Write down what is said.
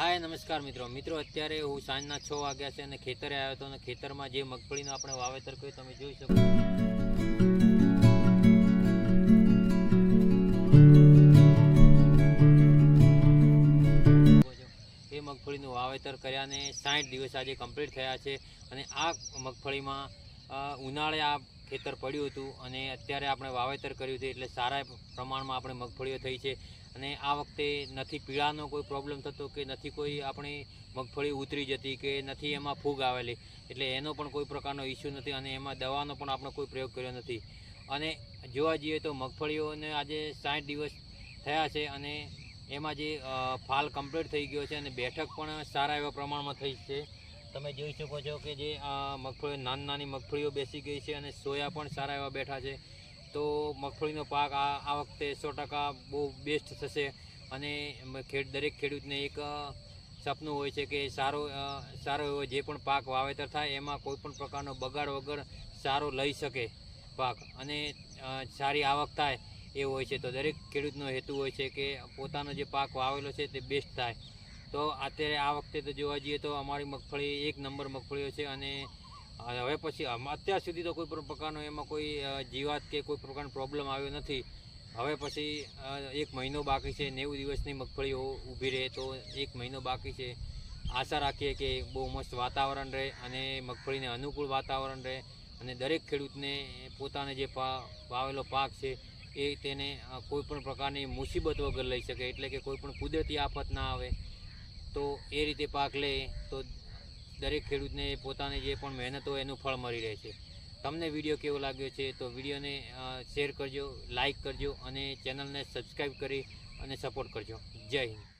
हाय नमस्कार मित्रों अत्यारे हूँ सांजना 6 वाग्या छे अने खेतरे आव्यो तो खेतर में जे मगफळीनो आपणे वावेतर कर्युं तमे जोई शको ए मगफळीनुं वावेतर कर्याने 60 दिवस आज कम्प्लीट थया छे अने आ मगफळीमां उनाळे आ खेतर पड्युं हतुं अने अत्यारे आपणे वावेतर कर्युं छे एटले सारा प्रमाणमां आपणे मगफळीओ थई छे अने आ वखते नथी पीळानो कोई प्रॉब्लम थतो के नथी कोई आपणी मगफળી उतरी जती के नथी एमां फूग आवेली एटले एनो पण कोई प्रकारनो इश्यू नथी अने एमां दवानो पण आपणे कोई प्रयोग कर्यो नथी। अने जोवा जईए तो मगफળીઓને આજે 60 दिवस थया छे अने एमां जे फाल कम्प्लीट थई गयो छे अने बेठक पण सारा एवा प्रमाणमां थई छे। तमे जोई शको छो के जे मगफળી नानी नानी मगफળીઓ बेसी गई छे अने सोया पण सारा एवा बेठा छे। तो मगफળીનો पाक आ वखते 100% बहु बेस्ट थशे अने दरेक खेडूतने एक सपनुं होय छे के सारो एवो जे पण पाक वावेतर थाय एमां कोईपण प्रकारनो बगाड़ वगर सारो लई शके पाक अने सारी आवक थाय एवो होय छे। तो दरेक खेडूतनो हेतु होय छे के पोतानो जे पाक वावेलो छे ते बेस्ट थाय। तो अत्यारे आ वखते तो जोवा जईए तो अमारी मगफળી एक नंबर मगफળીઓ छे अने हवे पछी अत्यार सुधी तो कोई पण प्रकारनो एमां कोई जीवात के कोई प्रकारनो प्रॉब्लम आव्यो नथी। हवे पछी 1 महीनो बाकी छे 90 दिवसनी मगफળી ऊभी रहे तो 1 महीनो बाकी छे। आशा राखीए के बहु मस्त वातावरण रहे अने मगफળીने अनुकूल वातावरण रहे अने दरेक खेडूतने पोताने जे वावेलो पाक छे ए तेने कोईपण प्रकारनी मुसीबत वगर लई शके एटले के कोईपण कुदरती आफत ना आवे तो ए रीते पाक ले तो दरेक खेडूतने पोताने जे पण मेहनत होय एनुं फळ मळी रहे छे। तमने विडियो केवो लाग्यो छे तो विडियोने शेर करजो, लाइक करजो अने चेनलने सब्सक्राइब करी अने सपोर्ट करजो। जय हिंद।